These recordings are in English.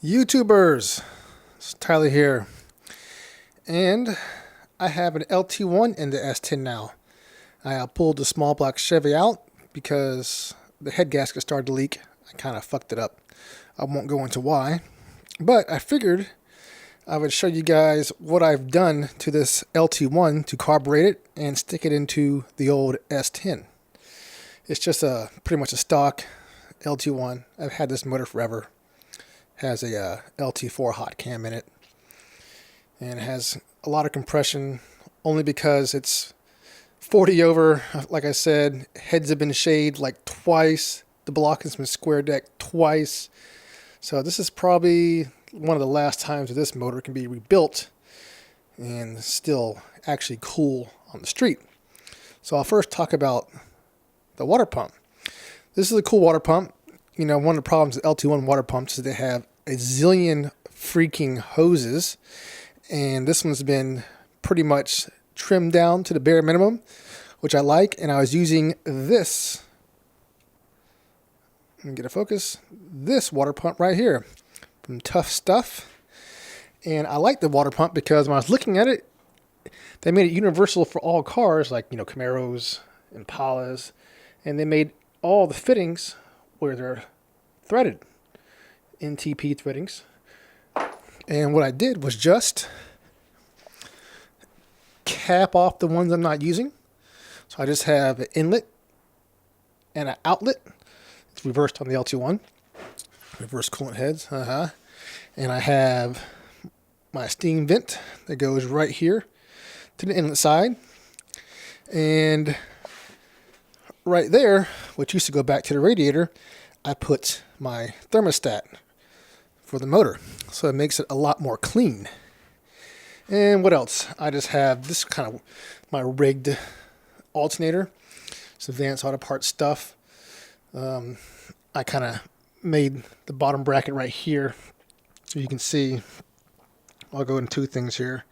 YouTubers, it's Tyler here, and I have an LT1 in the S10 now. I pulled the small block Chevy out because the head gasket started to leak. I kind of fucked it up. I won't go into why, but I figured I would show you guys what I've done to this LT1 to carburate it and stick it into the old S10. It's just pretty much a stock LT1. I've had this motor forever. Has a LT4 hot cam in it, and it has a lot of compression only because it's 40 over. Like I said, heads have been shaved like twice. The block has been square decked twice. So this is probably one of the last times that this motor can be rebuilt and still actually cool on the street. So I'll first talk about the water pump. This is a cool water pump. You know, one of the problems with LT1 water pumps is they have a zillion freaking hoses, and this one's been pretty much trimmed down to the bare minimum, which I like. And I was using this, let me get a focus, this water pump right here from Tough Stuff. And I like the water pump because when I was looking at it, they made it universal for all cars, like, you know, Camaros, Impalas, and they made all the fittings where they're threaded, NTP threadings. And what I did was just cap off the ones I'm not using. So I just have an inlet and an outlet. It's reversed on the LT1. Reverse coolant heads. And I have my steam vent that goes right here to the inlet side. And right there, which used to go back to the radiator, I put my thermostat for the motor, so it makes it a lot more clean. And what else? I just have this kind of my rigged alternator. It's advanced auto parts stuff. I kind of made the bottom bracket right here, so you can see. I'll go into two things here.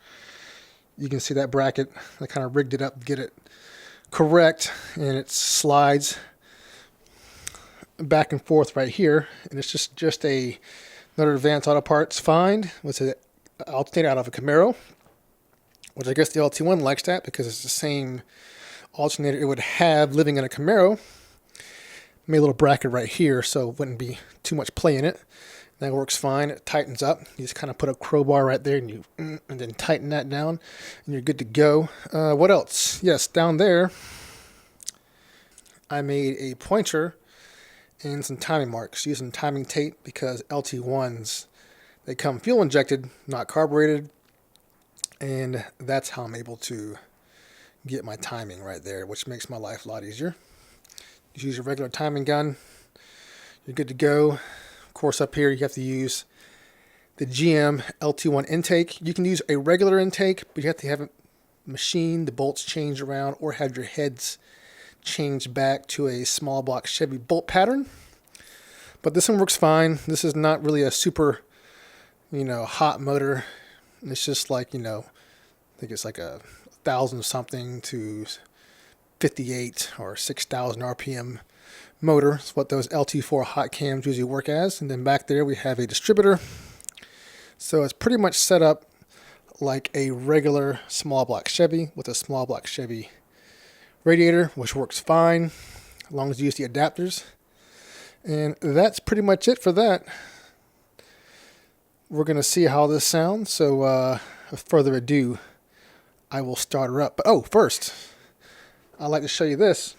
You can see that bracket. I kind of rigged it up to get it correct, and it slides back and forth right here, and it's just another advanced auto parts find. It's an alternator out of a Camaro, which I guess the LT1 likes that because it's the same alternator it would have living in a Camaro. Made a little bracket right here so it wouldn't be too much play in it. That works fine. It tightens up. You just kind of put a crowbar right there and then tighten that down, and you're good to go. What else? Yes, down there I made a pointer and some timing marks using timing tape because LT1s, they come fuel injected, not carbureted, and that's how I'm able to get my timing right there, which makes my life a lot easier. Just use your regular timing gun, you're good to go. Of course, up here you have to use the GM LT1 intake. You can use a regular intake, but you have to have it machined, the bolts changed around, or have your heads changed back to a small block Chevy bolt pattern. But this one works fine. This is not really a super, hot motor. It's just like, I think it's like 1,000 something to 58 or 6,000 RPM motor. It's what those LT4 hot cams usually work as. And then back there we have a distributor. So it's pretty much set up like a regular small block Chevy with a small block Chevy radiator, which works fine as long as you use the adapters. And that's pretty much it for that. We're going to see how this sounds. So with further ado, I will start her up. But first, I'd like to show you this.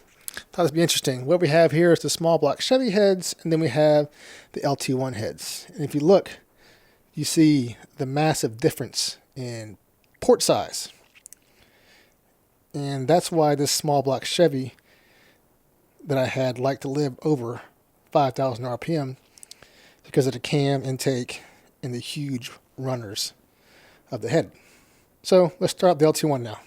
Thought this would be interesting. What we have here is the small block Chevy heads, and then we have the LT1 heads. And if you look, you see the massive difference in port size. And that's why this small block Chevy that I had liked to live over 5,000 RPM, because of the cam intake and the huge runners of the head. So let's start the LT1 now.